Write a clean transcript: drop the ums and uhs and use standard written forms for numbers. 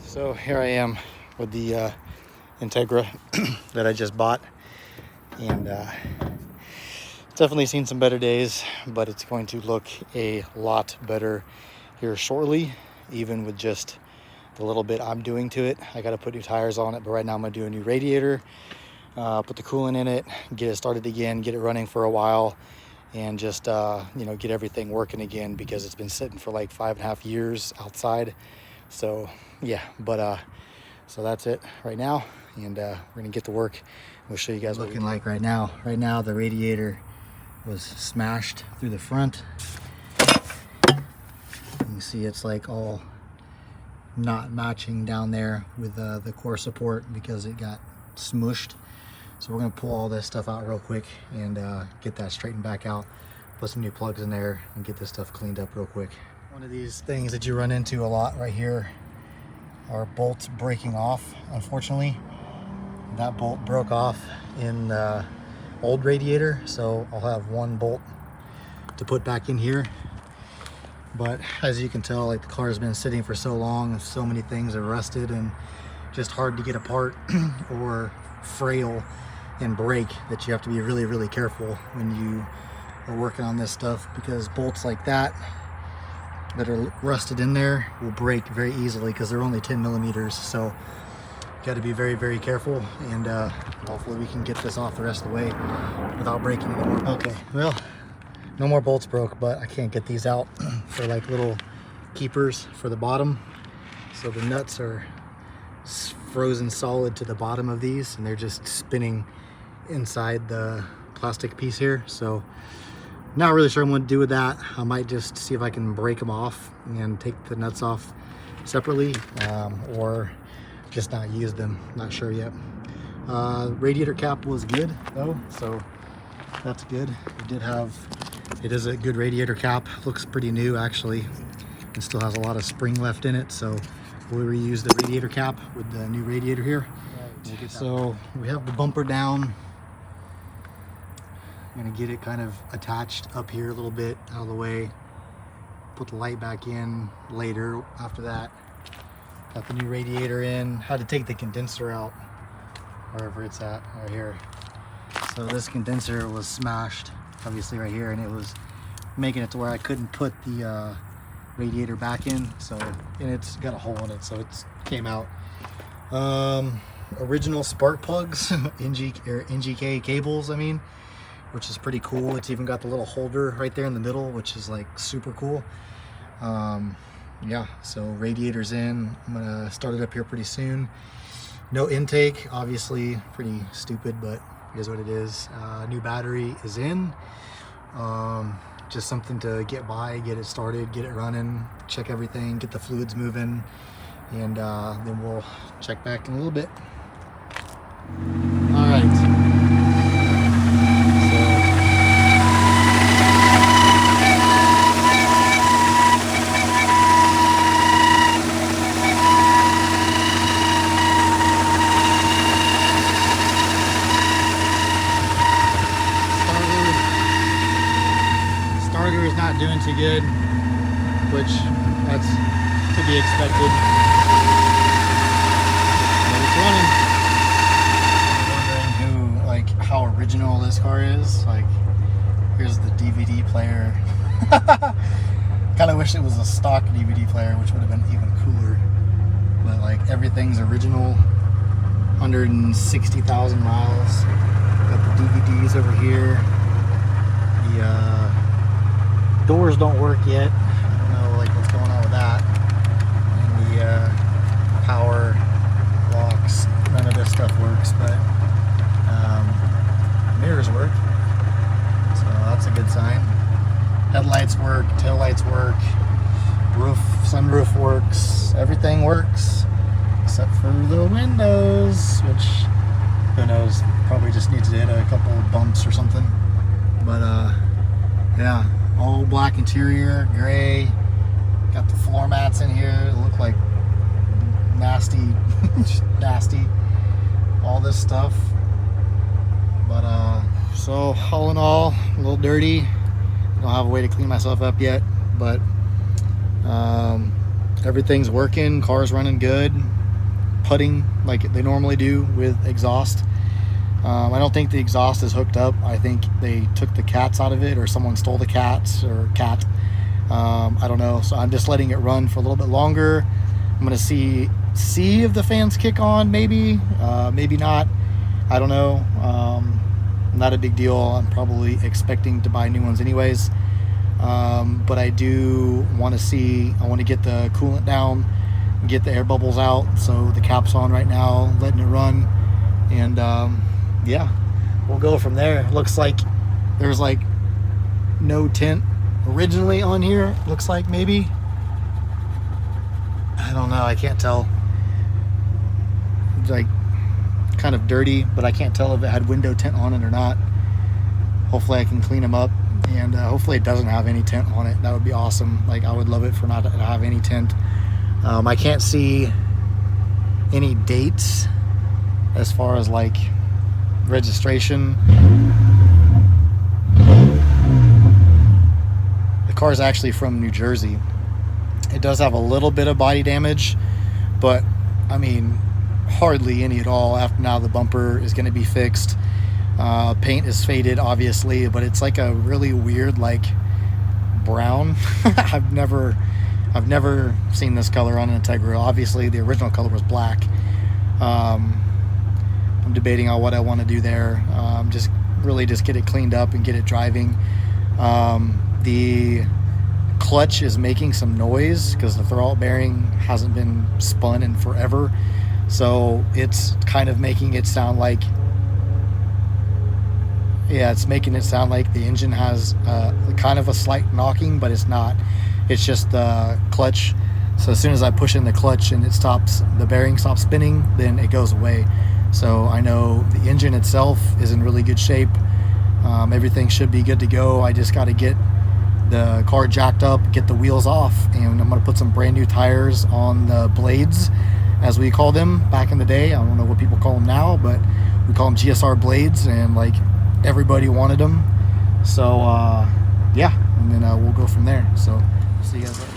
So here I am with the Integra that I just bought, and definitely seen some better days, but it's going to look a lot better here shortly, even with just the little bit I'm doing to it. I got to put new tires on it, but right now I'm going to do a new radiator, put the coolant in it, get it started again, get it running for a while, and just get everything working again, because it's been sitting for like 5.5 years outside. So yeah, but so that's it right now, and we're gonna get to work. We'll show you guys what it's looking like right now. Right now the radiator was smashed through the front. You can see it's like all not matching down there with the core support because it got smushed. So we're gonna pull all this stuff out real quick and get that straightened back out, put some new plugs in there, and get this stuff cleaned up real quick. One of these things that you run into a lot right here are bolts breaking off. Unfortunately, that bolt broke off in the old radiator, so I'll have one bolt to put back in here. But as you can tell, like, the car has been sitting for so long and so many things are rusted and just hard to get apart or frail and break, that you have to be really, really careful when you are working on this stuff, because bolts like that are rusted in there will break very easily because they're only 10 millimeters. So you got to be very, very careful, and hopefully we can get this off the rest of the way without breaking anymore. Okay, well, no more bolts broke, but I can't get these out for like little keepers for the bottom. So the nuts are frozen solid to the bottom of these, and they're just spinning inside the plastic piece here. So not really sure what to do with that. I might just see if I can break them off and take the nuts off separately, or just not use them. Not sure yet. Radiator cap was good though, so that's good. It is a good radiator cap. Looks pretty new actually. It still has a lot of spring left in it, so we'll reuse the radiator cap with the new radiator here. Right. So we have the bumper down. I'm gonna get it kind of attached up here a little bit out of the way. Put the light back in later after that. Got the new radiator in. Had to take the condenser out, wherever it's at, right here. So this condenser was smashed, obviously right here, and it was making it to where I couldn't put the radiator back in. So, and it's got a hole in it, so it came out. Original spark plugs, NGK cables, I mean, which is pretty cool. It's even got the little holder right there in the middle, which is like super cool. Yeah, so radiator's in. I'm gonna start it up here pretty soon. No intake, obviously pretty stupid, but it is what it is. New battery is in. Just something to get by, get it started, get it running, check everything, get the fluids moving, and then we'll check back in a little bit. All right. Starter is not doing too good, which that's to be expected. But it's running. I'm wondering how original this car is. Like, here's the DVD player. Kind of wish it was a stock DVD player, which would have been even cooler. But like, everything's original. 160,000 miles. Got the DVDs over here. The doors don't work yet. I don't know like what's going on with that. And the power locks, none of this stuff works, but mirrors work, so that's a good sign. Headlights work, taillights work, roof, sunroof works, everything works except for the windows, which who knows, probably just needs to hit a couple of bumps or something. But yeah, all black interior, gray. Got the floor mats in here. It look like nasty, nasty. All this stuff. But so all in all, a little dirty. Don't have a way to clean myself up yet, but everything's working, car's running good, putting like they normally do with exhaust. I don't think the exhaust is hooked up. I think they took the cats out of it, or someone stole the cats or cat. I don't know. So I'm just letting it run for a little bit longer. I'm gonna see if the fans kick on, maybe, maybe not. I don't know. Not a big deal. I'm probably expecting to buy new ones anyways. But I do want to see. I want to get the coolant down, get the air bubbles out. So the cap's on right now, letting it run, and yeah, we'll go from there. Looks like there's like no tint originally on here. Looks like maybe. I don't know. I can't tell. It's like kind of dirty, but I can't tell if it had window tint on it or not. Hopefully I can clean them up, and hopefully it doesn't have any tint on it. That would be awesome. Like, I would love it for not to have any tint. I can't see any dates as far as like registration. The car is actually from New Jersey. It does have a little bit of body damage, but I mean hardly any at all. After now, the bumper is going to be fixed. Paint is faded, obviously, but it's like a really weird like brown. I've never seen this color on an Integra. Obviously the original color was black. I'm debating on what I want to do there. Just get it cleaned up and get it driving. The clutch is making some noise because the throwout bearing hasn't been spun in forever, so it's kind of making it sound like, yeah, it's making it sound like the engine has kind of a slight knocking, but it's not. It's just the clutch. So as soon as I push in the clutch and it stops, the bearing stops spinning, then it goes away. So I know the engine itself is in really good shape. Everything should be good to go. I just got to get the car jacked up, get the wheels off, and I'm going to put some brand new tires on the blades, as we call them back in the day. I don't know what people call them now, but we call them GSR blades, and like everybody wanted them. So yeah, and then we'll go from there. So see you guys later.